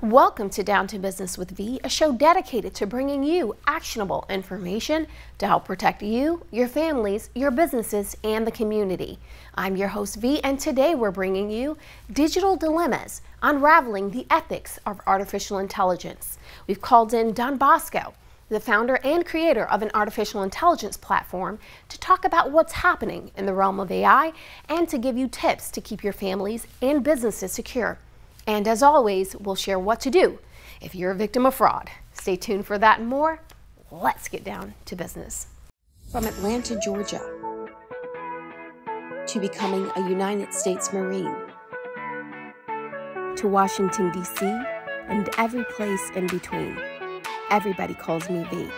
Welcome to Down to Business with V, a show dedicated to bringing you actionable information to help protect you, your families, your businesses, and the community. I'm your host V, and today we're bringing you Digital Dilemmas, Unraveling the Ethics of Artificial Intelligence. We've called in Don Bosco, the founder and creator of an artificial intelligence platform, to talk about what's happening in the realm of AI and to give you tips to keep your families and businesses secure. And as always, we'll share what to do if you're a victim of fraud. Stay tuned for that and more. Let's get down to business. From Atlanta, Georgia, to becoming a United States Marine, to Washington, D.C., and every place in between, everybody calls me V.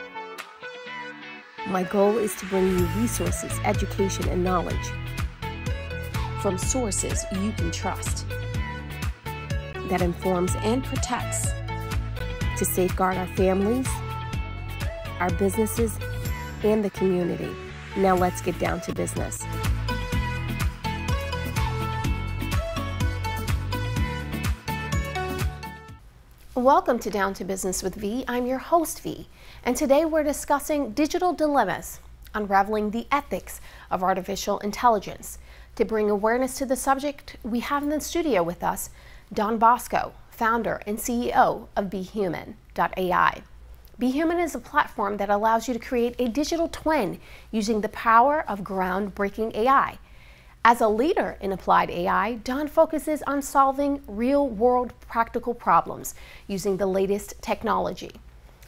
My goal is to bring you resources, education, and knowledge from sources you can trust, that informs and protects to safeguard our families, our businesses, and the community. Now let's get down to business. Welcome to Down to Business with V. I'm your host V, and today we're discussing digital dilemmas, unraveling the ethics of artificial intelligence. To bring awareness to the subject, we have in the studio with us Don Bosco, founder and CEO of BeHuman.ai. BeHuman is a platform that allows you to create a digital twin using the power of groundbreaking AI. As a leader in applied AI, Don focuses on solving real-world practical problems using the latest technology.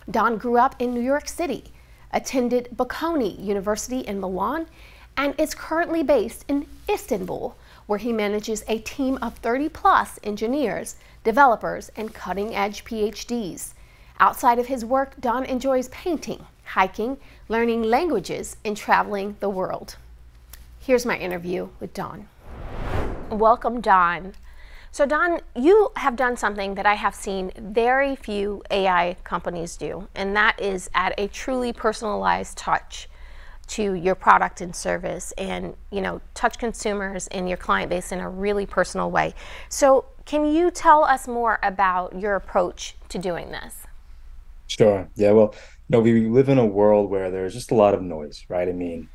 Don grew up in New York City, attended Bocconi University in Milan, and is currently based in Istanbul, where he manages a team of 30-plus engineers, developers, and cutting-edge PhDs. Outside of his work, Don enjoys painting, hiking, learning languages, and traveling the world. Here's my interview with Don. Welcome, Don. So Don, you have done something that I have seen very few AI companies do, and that is add a truly personalized touch to your product and service, and touch consumers and your client base in a really personal way. So can you tell us more about your approach to doing this? Sure. Yeah. Well, we live in a world where there's just a lot of noise, right? I mean,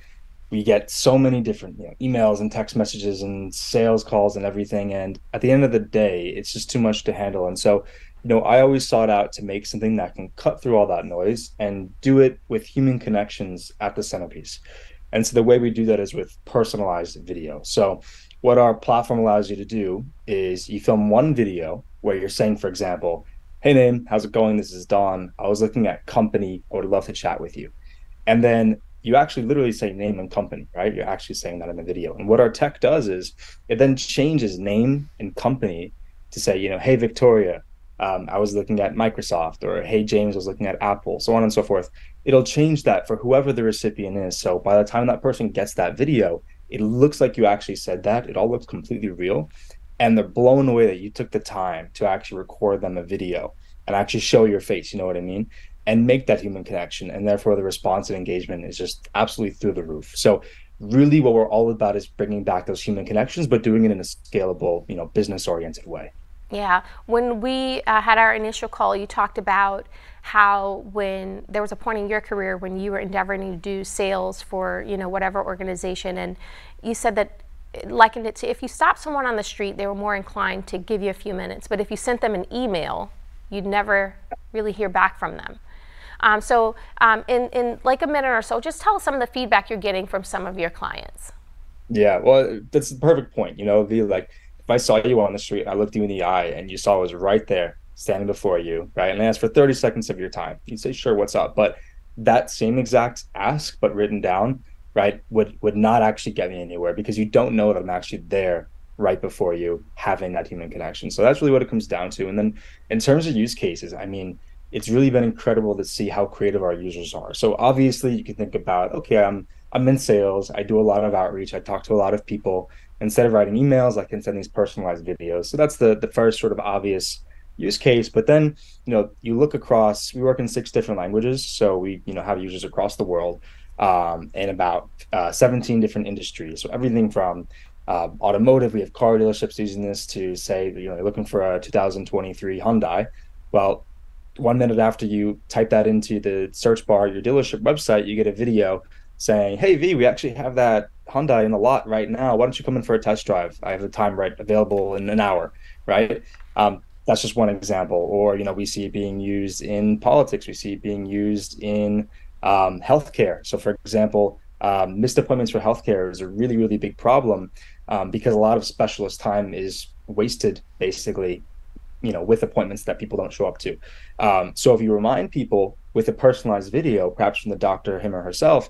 we get so many different, emails and text messages and sales calls and everything. And at the end of the day, it's just too much to handle. And so, I always sought out to make something that can cut through all that noise and do it with human connections at the centerpiece. And so the way we do that is with personalized video. So what our platform allows you to do is you film one video where you're saying, for example, "Hey, name, how's it going? This is Don. I was looking at company. I would love to chat with you." And then you actually literally say name and company, right? You're actually saying that in the video. And what our tech does is it then changes name and company to say, "Hey, Victoria, I was looking at Microsoft," or "Hey, James, I was looking at Apple," so on and so forth. It'll change that for whoever the recipient is. So by the time that person gets that video, it looks like you actually said that. It all looks completely real. And they're blown away that you took the time to actually record them a video and actually show your face, you know what I mean? And make that human connection. And therefore the response and engagement is just absolutely through the roof. So really what we're all about is bringing back those human connections, but doing it in a scalable, business oriented way. Yeah, when we had our initial call, you talked about how when there was a point in your career when you were endeavoring to do sales for, whatever organization, and you said that likened it to if you stopped someone on the street, they were more inclined to give you a few minutes, but if you sent them an email, you'd never really hear back from them. In like a minute or so, just tell us some of the feedback you're getting from some of your clients. Yeah, well, that's the perfect point. If I saw you on the street and I looked you in the eye and you saw I was right there standing before you, right, and I asked for 30 seconds of your time, you'd say, "Sure, what's up?" But that same exact ask, but written down, right, would not actually get me anywhere, because you don't know that I'm actually there right before you, having that human connection. So that's really what it comes down to. And then in terms of use cases, I mean, it's really been incredible to see how creative our users are. So obviously you can think about, okay, I'm in sales, I do a lot of outreach, I talk to a lot of people. Instead of writing emails, I can send these personalized videos. So that's the first sort of obvious use case. But then, you look across, we work in 6 different languages. So we, have users across the world in about 17 different industries. So everything from automotive, we have car dealerships using this, to say, you're looking for a 2023 Hyundai. Well, 1 minute after you type that into the search bar of your dealership website, you get a video saying, "Hey V, we actually have that Hyundai in the lot right now. Why don't you come in for a test drive? I have the time right available in an hour," right? That's just one example. Or, we see it being used in politics. We see it being used in healthcare. So, for example, missed appointments for healthcare is a really, really big problem because a lot of specialist time is wasted basically with appointments that people don't show up to. So if you remind people with a personalized video, perhaps from the doctor, him or herself,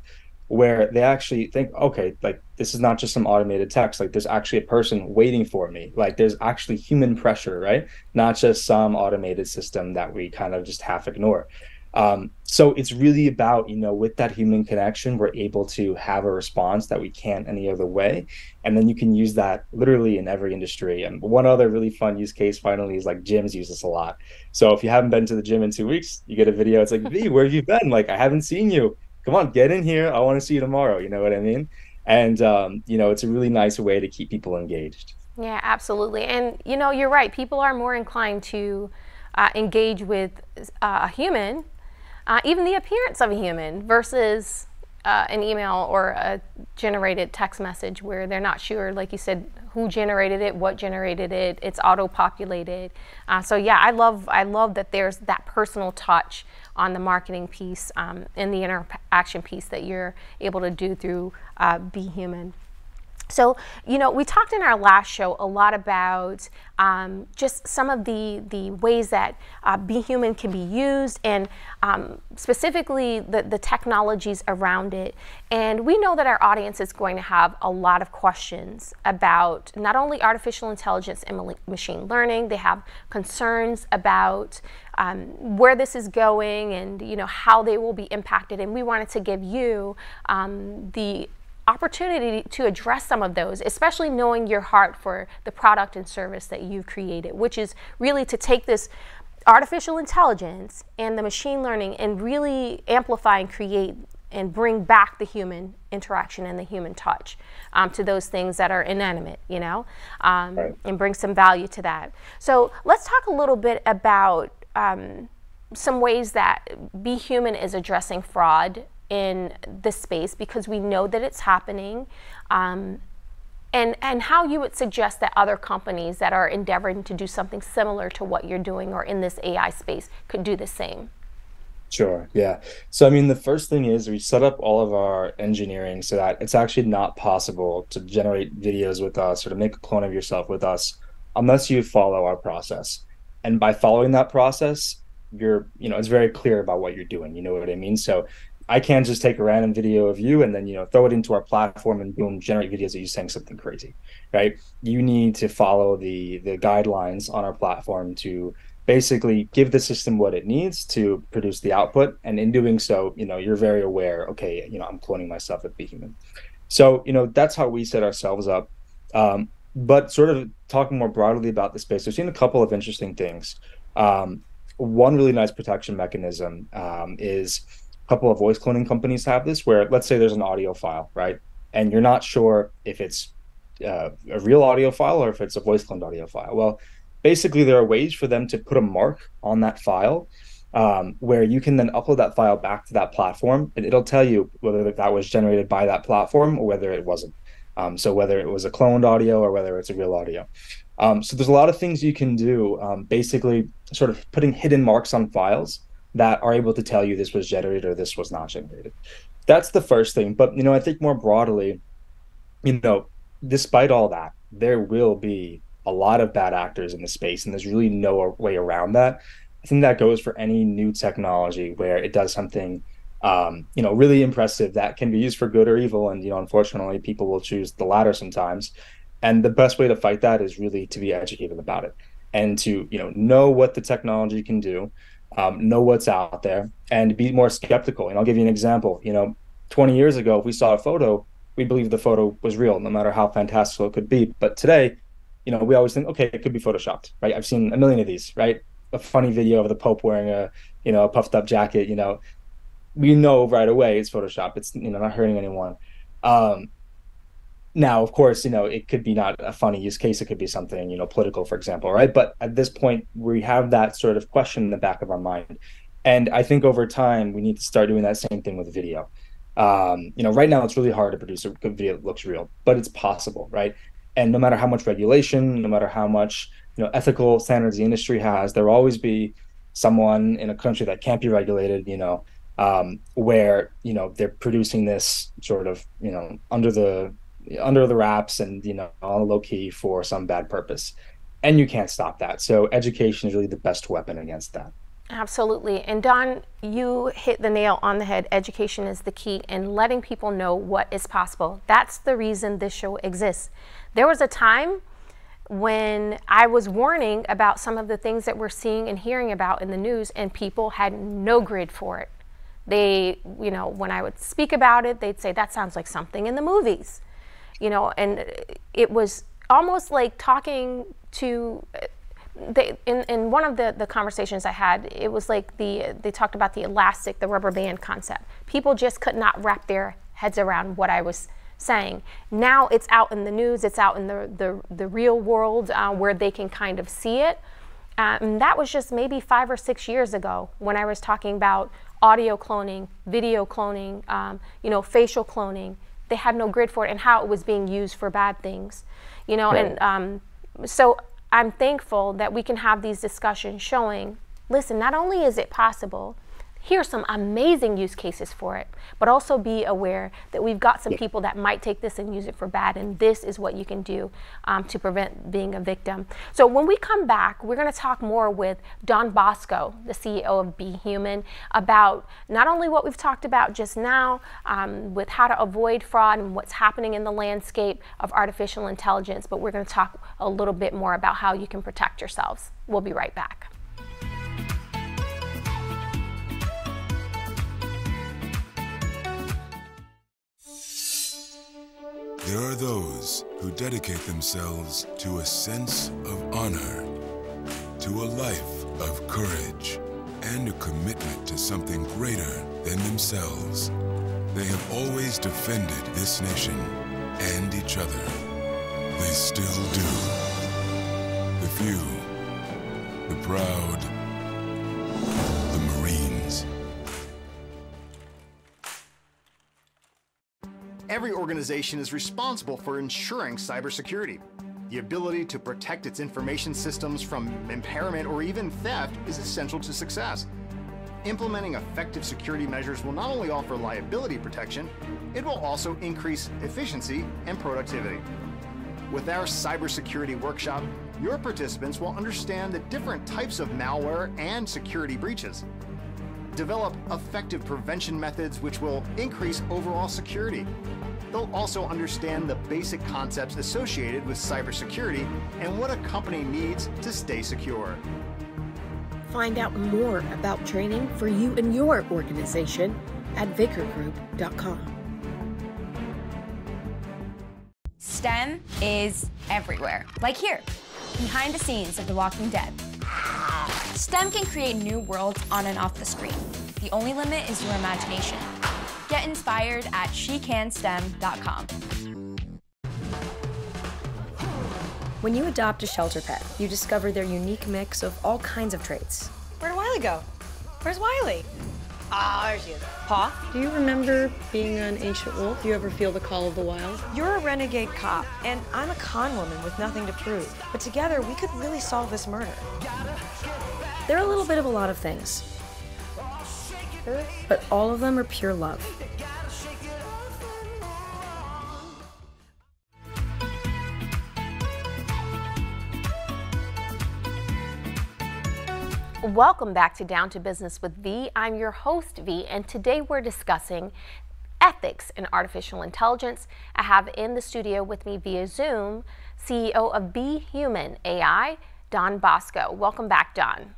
where they actually think, okay, like this is not just some automated text, like there's actually a person waiting for me. Like there's actually human pressure, right? Not just some automated system that we kind of just half ignore. So it's really about, with that human connection, we're able to have a response that we can't any other way. And then you can use that literally in every industry. And one other really fun use case finally is like gyms use this a lot. So if you haven't been to the gym in 2 weeks, you get a video. It's like, V, where have you been? Like, I haven't seen you. Come on, get in here. I want to see you tomorrow. You know what I mean? And, it's a really nice way to keep people engaged. Yeah, absolutely. And you're right. People are more inclined to engage with a human, even the appearance of a human, versus an email or a generated text message where they're not sure, like you said, who generated it, what generated it. It's auto-populated. So yeah, I love that there's that personal touch on the marketing piece and the interaction piece that you're able to do through Be Human. So, we talked in our last show a lot about just some of the ways that Be Human can be used, and specifically the technologies around it. And we know that our audience is going to have a lot of questions about not only artificial intelligence and machine learning. They have concerns about where this is going and how they will be impacted. And we wanted to give you the opportunity to address some of those, especially knowing your heart for the product and service that you've created, which is really to take this artificial intelligence and the machine learning and really amplify and create and bring back the human interaction and the human touch to those things that are inanimate, Right. and bring some value to that. So let's talk a little bit about some ways that Be Human is addressing fraud in this space, because we know that it's happening, and how you would suggest that other companies that are endeavoring to do something similar to what you're doing or in this AI space could do the same. Sure. Yeah. So, I mean, the first thing is we set up all of our engineering so that it's actually not possible to generate videos with us or to make a clone of yourself with us unless you follow our process. And by following that process, it's very clear about what you're doing. You know what I mean? So I can't just take a random video of you and then, throw it into our platform and boom, generate videos of you saying something crazy, right? You need to follow the guidelines on our platform to basically give the system what it needs to produce the output. And in doing so, you're very aware, okay, I'm cloning myself at Be Human. So, that's how we set ourselves up. But sort of talking more broadly about the space, we've seen a couple of interesting things. One really nice protection mechanism is a couple of voice cloning companies have this, where let's say there's an audio file, right? And you're not sure if it's a real audio file or if it's a voice cloned audio file. Well, basically, there are ways for them to put a mark on that file where you can then upload that file back to that platform, and it'll tell you whether that was generated by that platform or whether it wasn't. So whether it was a cloned audio or whether it's a real audio. So there's a lot of things you can do, basically sort of putting hidden marks on files that are able to tell you this was generated or this was not generated. That's the first thing. But, I think more broadly, despite all that, there will be a lot of bad actors in the space, and there's really no way around that. I think that goes for any new technology where it does something, really impressive that can be used for good or evil. And, unfortunately, people will choose the latter sometimes. And the best way to fight that is really to be educated about it and to, know what the technology can do, know what's out there, and be more skeptical. And I'll give you an example. 20 years ago, if we saw a photo, we believed the photo was real, no matter how fantastical it could be. But today, we always think, okay, it could be photoshopped, right? I've seen a million of these, right? A funny video of the Pope wearing a puffed up jacket, we know right away it's Photoshop. It's, not hurting anyone. Now, of course, it could be not a funny use case. It could be something, political, for example, right? But at this point, we have that sort of question in the back of our mind. And I think over time, we need to start doing that same thing with video. Right now it's really hard to produce a good video that looks real, but it's possible, right? And no matter how much regulation, no matter how much, ethical standards the industry has, there will always be someone in a country that can't be regulated, where, they're producing this sort of, under the wraps and on a low key for some bad purpose, and you can't stop that. So education is really the best weapon against that. Absolutely. And Don, you hit the nail on the head. Education is the key, and letting people know what is possible. That's the reason this show exists. There was a time when I was warning about some of the things that we're seeing and hearing about in the news, and people had no grid for it. They, when I would speak about it, they'd say, that sounds like something in the movies. And it was almost like talking to, in one of the conversations I had, it was like they talked about the elastic, the rubber band concept. People just could not wrap their heads around what I was saying. Now it's out in the news, it's out in the real world where they can kind of see it. And that was just maybe 5 or 6 years ago when I was talking about audio cloning, video cloning, facial cloning. They had no grid for it, and how it was being used for bad things, Right. And so I'm thankful that we can have these discussions showing, listen, not only is it possible, here's some amazing use cases for it, but also be aware that we've got some people that might take this and use it for bad, and this is what you can do to prevent being a victim. So when we come back, we're going to talk more with Don Bosco, the CEO of Be Human, about not only what we've talked about just now with how to avoid fraud and what's happening in the landscape of artificial intelligence, but we're going to talk a little bit more about how you can protect yourselves. We'll be right back. There are those who dedicate themselves to a sense of honor, to a life of courage, and a commitment to something greater than themselves. They have always defended this nation and each other. They still do. The few, the proud, the Marines. Every organization is responsible for ensuring cybersecurity. The ability to protect its information systems from impairment or even theft is essential to success. Implementing effective security measures will not only offer liability protection, it will also increase efficiency and productivity. With our cybersecurity workshop, your participants will understand the different types of malware and security breaches. Develop effective prevention methods which will increase overall security. They'll also understand the basic concepts associated with cybersecurity and what a company needs to stay secure. Find out more about training for you and your organization at vicargroup.com. STEM is everywhere, like here, behind the scenes of The Walking Dead. STEM can create new worlds on and off the screen. The only limit is your imagination. Get inspired at SheCanSTEM.com. When you adopt a shelter pet, you discover their unique mix of all kinds of traits. Where'd Wiley go? Where's Wiley? Ah, there she is. Paw? Do you remember being an ancient wolf? Do you ever feel the call of the wild? You're a renegade cop, and I'm a con woman with nothing to prove. But together, we could really solve this murder. They're a little bit of a lot of things, but all of them are pure love. Welcome back to Down to Business with V. I'm your host, V, and today we're discussing ethics in artificial intelligence. I have in the studio with me via Zoom, CEO of Be Human AI, Don Bosco. Welcome back, Don.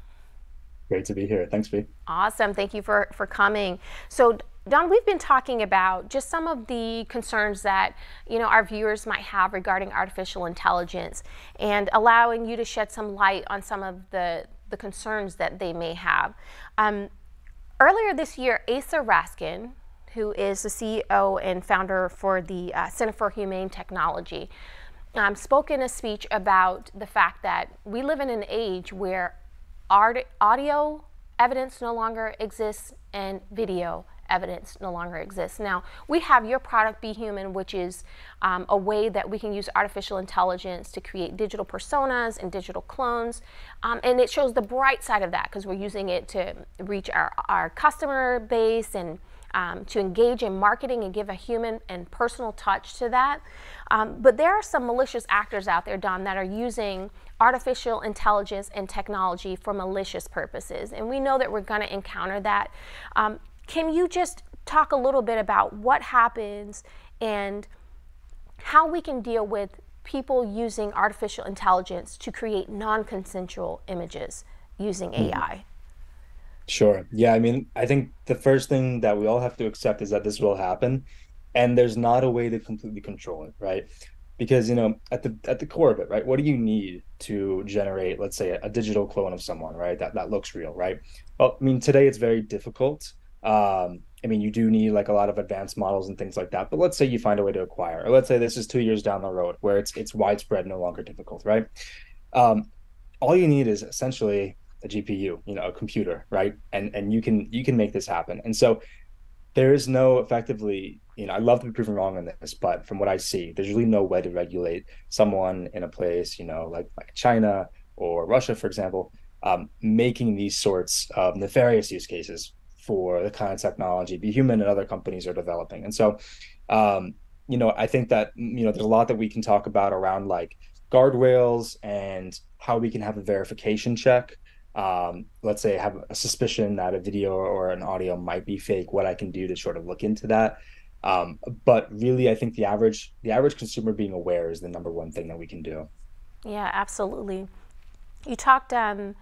Great to be here. Thanks, V. Awesome. Thank you for coming. So, Don, we've been talking about just some of the concerns that our viewers might have regarding artificial intelligence, and allowing you to shed some light on some of the concerns that they may have. Earlier this year, Asa Raskin, who is the CEO and founder for the Center for Humane Technology, spoke in a speech about the fact that we live in an age where audio evidence no longer exists and video evidence no longer exists. Now, we have your product, Be Human, which is a way that we can use artificial intelligence to create digital personas and digital clones. And it shows the bright side of that because we're using it to reach our customer base and to engage in marketing and give a human and personal touch to that. But there are some malicious actors out there, Don, that are using artificial intelligence and technology for malicious purposes. And we know that we're going to encounter that. Can you just talk a little bit about what happens and how we can deal with people using artificial intelligence to create non-consensual images using AI? Sure. Yeah, I mean, I think the first thing that we all have to accept is that this will happen, and there's not a way to completely control it, right? Because, you know, at the core of it, right, what do you need to generate, let's say, a digital clone of someone, right? That looks real, right? Well, I mean, today it's very difficult. I mean, you do need like a lot of advanced models and things like that. But let's say you find a way to acquire, or let's say this is 2 years down the road where it's widespread, no longer difficult, right? All you need is essentially a GPU, you know, a computer, right? And you can make this happen. And so there is no effectively, you know, I'd love to be proven wrong on this, but from what I see, there's really no way to regulate someone in a place, you know, like China or Russia, for example, making these sorts of nefarious use cases for the kind of technology Be Human and other companies are developing. And so, you know, I think that, you know, there's a lot that we can talk about around like guardrails and how we can have a verification check. Let's say I have a suspicion that a video or an audio might be fake, what I can do to sort of look into that. But really, I think the average consumer being aware is the number one thing that we can do. Yeah, absolutely. You talked and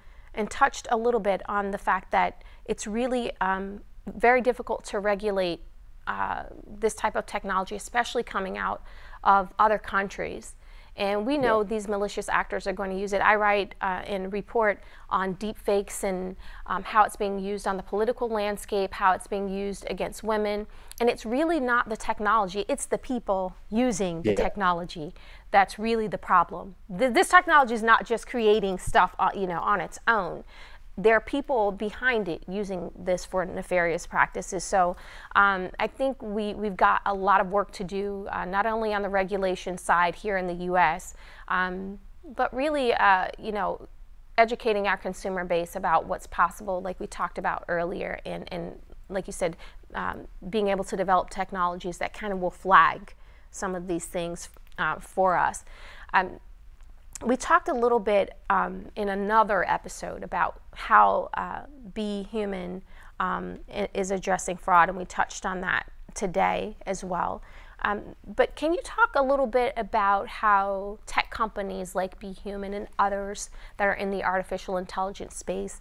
touched a little bit on the fact that it's really very difficult to regulate this type of technology, especially coming out of other countries. And we know these malicious actors are going to use it. I write and report on deep fakes and how it's being used on the political landscape, how it's being used against women. And it's really not the technology, it's the people using the technology that's really the problem. This technology is not just creating stuff you know, on its own. There are people behind it using this for nefarious practices. So I think we've got a lot of work to do, not only on the regulation side here in the U.S., but really, you know, educating our consumer base about what's possible, like we talked about earlier, and like you said, being able to develop technologies that kind of will flag some of these things for us. We talked a little bit in another episode about how Be Human is addressing fraud, and we touched on that today as well. But can you talk a little bit about how tech companies like Be Human and others that are in the artificial intelligence space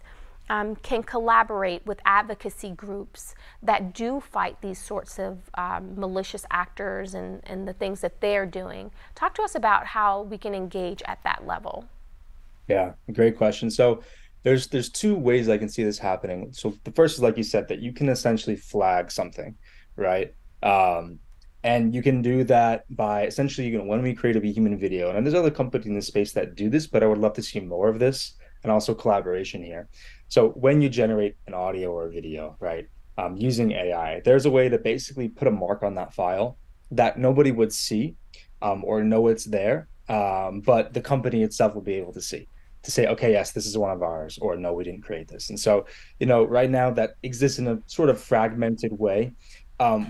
can collaborate with advocacy groups that do fight these sorts of malicious actors and the things that they're doing? Talk to us about how we can engage at that level. Yeah, great question. So there's two ways I can see this happening. So the first is, like you said, that you can essentially flag something, right? And you can do that by essentially, you know, when we create a Be Human video, and there's other companies in the space that do this, but I would love to see more of this and also collaboration here. So when you generate an audio or a video, right, using AI, there's a way to basically put a mark on that file that nobody would see or know it's there, but the company itself will be able to see, to say, okay, yes, this is one of ours, or no, we didn't create this. And so, you know, right now that exists in a sort of fragmented way.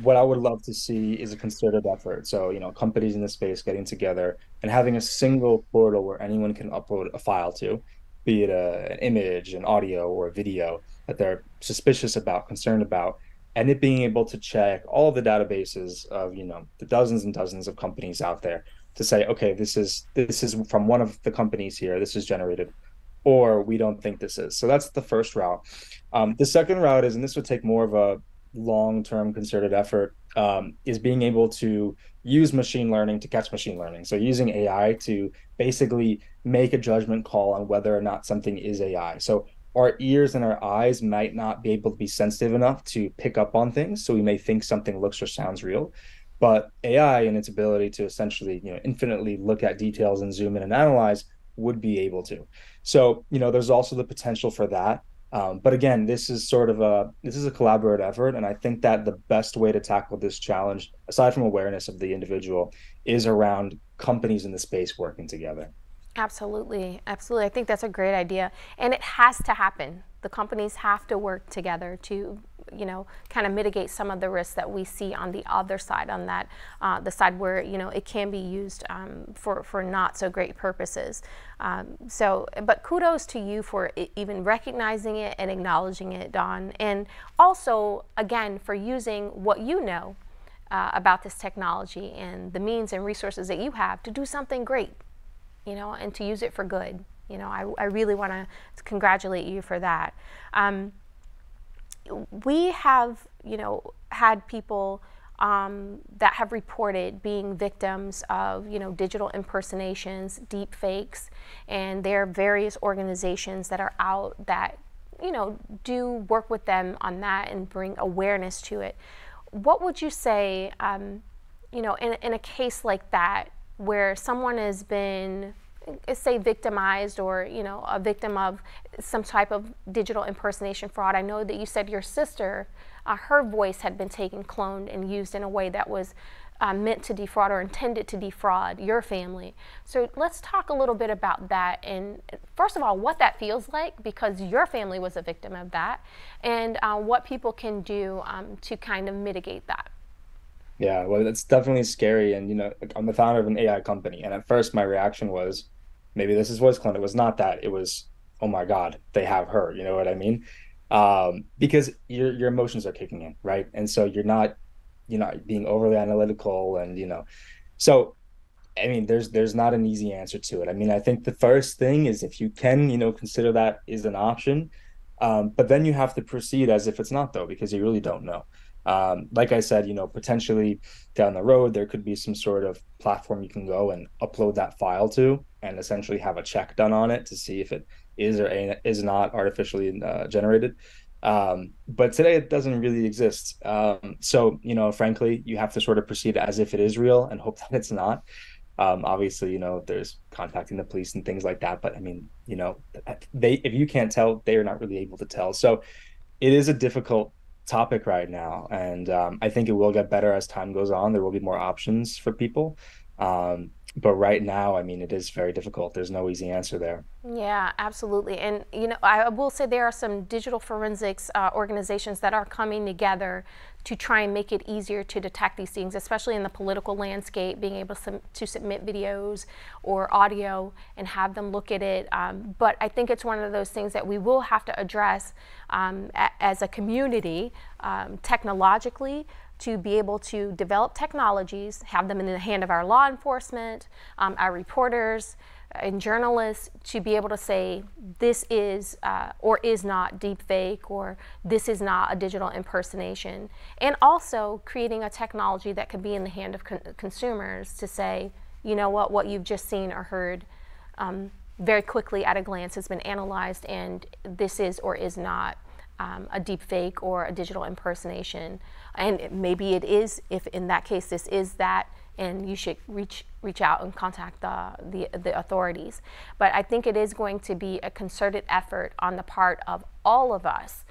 What I would love to see is a concerted effort. So, you know, companies in the space getting together and having a single portal where anyone can upload a file to, be it an image, an audio, or a video that they're suspicious about, concerned about, and it being able to check all of the databases of, you know, the dozens and dozens of companies out there to say, okay, this is from one of the companies here, this is generated, or we don't think this is. So that's the first route. The second route is, and this would take more of a long-term concerted effort, is being able to use machine learning to catch machine learning. So using AI to basically make a judgment call on whether or not something is AI. So our ears and our eyes might not be able to be sensitive enough to pick up on things. So we may think something looks or sounds real. But AI and its ability to essentially, infinitely look at details and zoom in and analyze would be able to. So, there's also the potential for that. But again, this is a collaborative effort, and I think that the best way to tackle this challenge, aside from awareness of the individual, is around companies in the space working together. Absolutely, absolutely. I think that's a great idea, and it has to happen. The companies have to work together to, kind of mitigate some of the risks that we see on the other side, on that the side where it can be used for not so great purposes. But kudos to you for even recognizing it and acknowledging it, Don, and also again for using what you know about this technology and the means and resources that you have to do something great. And to use it for good. I really want to congratulate you for that. We have, had people that have reported being victims of, digital impersonations, deep fakes, and there are various organizations that are out that, do work with them on that and bring awareness to it. What would you say, in a case like that, where someone has been, say, victimized or, a victim of some type of digital impersonation fraud? I know that you said your sister, her voice had been taken, cloned, and used in a way that was meant to defraud or intended to defraud your family. So let's talk a little bit about that, and first of all, what that feels like, because your family was a victim of that, and what people can do to kind of mitigate that. Yeah, well, it's definitely scary. And, like, I'm the founder of an AI company. And at first, my reaction was, maybe this is voice clone. It was not that. It was, oh my God, they have her. You know what I mean? Because your emotions are kicking in, right? And so you're not being overly analytical, and so I mean, there's not an easy answer to it. I mean, I think the first thing is, if you can, consider that is an option. But then you have to proceed as if it's not, though, because you really don't know. Like I said, potentially down the road, there could be some sort of platform you can go and upload that file to and essentially have a check done on it to see if it is or is not artificially generated. But today it doesn't really exist. So, frankly, you have to sort of proceed as if it is real and hope that it's not. Obviously, there's contacting the police and things like that. But I mean, if you can't tell, they are not really able to tell. So it is a difficult topic right now, and I think it will get better as time goes on. There will be more options for people, but right now, I mean, it is very difficult. There's no easy answer there. Yeah, absolutely. And I will say there are some digital forensics organizations that are coming together to try and make it easier to detect these things, especially in the political landscape, being able to submit videos or audio and have them look at it. But I think it's one of those things that we will have to address as a community, technologically, to be able to develop technologies, have them in the hand of our law enforcement, our reporters, and journalists, to be able to say this is or is not deep fake, or this is not a digital impersonation. And also creating a technology that could be in the hand of consumers to say, you know what you've just seen or heard very quickly at a glance has been analyzed, and this is or is not a deep fake or a digital impersonation. And maybe it is, if in that case this is that, and you should reach out and contact the authorities. But I think it is going to be a concerted effort on the part of all of us,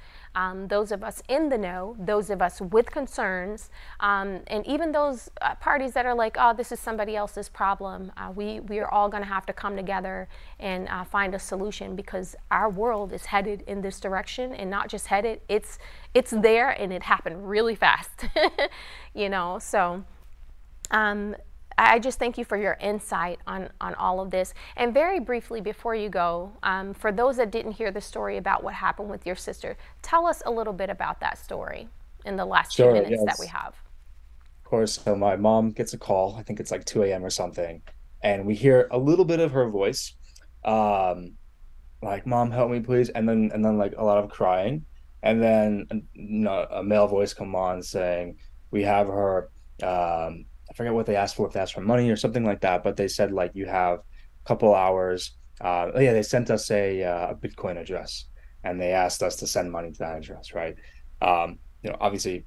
those of us in the know, those of us with concerns, and even those parties that are like, oh, this is somebody else's problem. We are all going to have to come together and find a solution, because our world is headed in this direction, and not just headed, it's there, and it happened really fast. So I just thank you for your insight on all of this. And very briefly before you go, for those that didn't hear the story about what happened with your sister, tell us a little bit about that story in the last few minutes that we have. Of course. So my mom gets a call. I think it's like 2 a.m. or something, and we hear a little bit of her voice, like, "Mom, help me, please," and then like a lot of crying, and then a male voice come on saying, "We have her." I forget what they asked for, if they asked for money or something like that, but they said, like, you have a couple hours. Yeah, they sent us a Bitcoin address, and they asked us to send money to that address, right? Obviously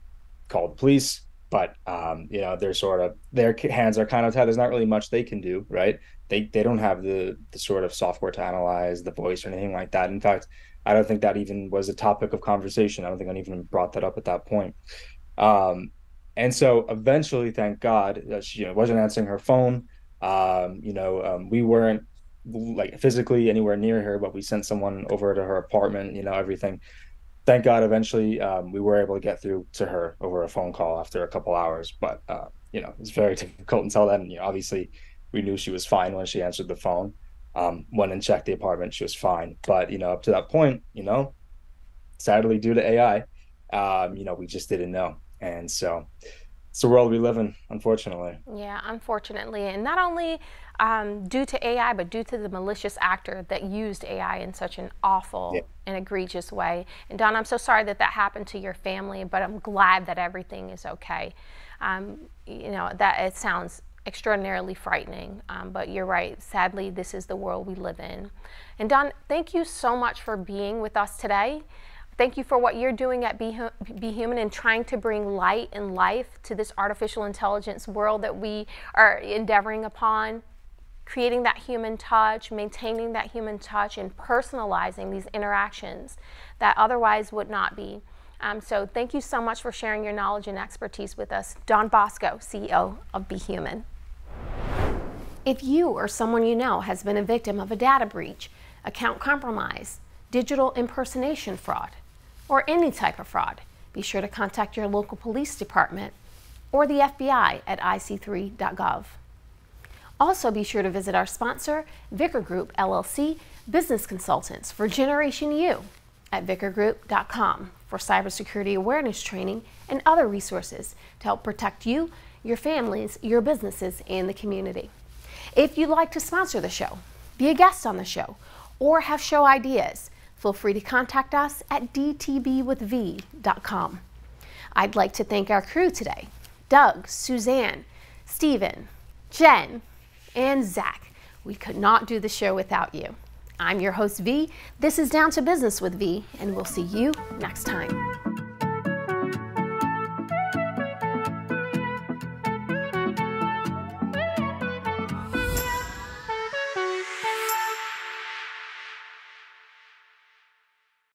called the police, but their hands are kind of tied. There's not really much they can do, right? They don't have the sort of software to analyze the voice or anything like that. In fact, I don't think that even was a topic of conversation. I don't think I even brought that up at that point. And so eventually, thank God, she wasn't answering her phone. We weren't like physically anywhere near her, but we sent someone over to her apartment, everything. Thank God, eventually we were able to get through to her over a phone call after a couple hours. But it's very difficult until then. Obviously, we knew she was fine when she answered the phone. Went and checked the apartment, she was fine. But up to that point, sadly, due to AI, we just didn't know. And so it's the world we live in, unfortunately. Yeah, unfortunately. And not only due to AI, but due to the malicious actor that used AI in such an awful and egregious way. And Don, I'm so sorry that happened to your family, but I'm glad that everything is okay. That it sounds extraordinarily frightening, but you're right. Sadly, this is the world we live in. And Don, thank you so much for being with us today. Thank you for what you're doing at Be Human and trying to bring light and life to this artificial intelligence world that we are endeavoring upon, creating that human touch, maintaining that human touch, and personalizing these interactions that otherwise would not be. So thank you so much for sharing your knowledge and expertise with us. Don Bosco, CEO of Be Human. If you or someone you know has been a victim of a data breach, account compromise, digital impersonation fraud, or any type of fraud, be sure to contact your local police department or the FBI at ic3.gov. Also, be sure to visit our sponsor, Vicar Group, LLC, Business Consultants for Generation U at vicargroup.com for cybersecurity awareness training and other resources to help protect you, your families, your businesses, and the community. If you'd like to sponsor the show, be a guest on the show, or have show ideas, feel free to contact us at dtbwithv.com. I'd like to thank our crew today, Doug, Suzanne, Stephen, Jen, and Zach. We could not do the show without you. I'm your host, V. This is Down to Business with V, and we'll see you next time.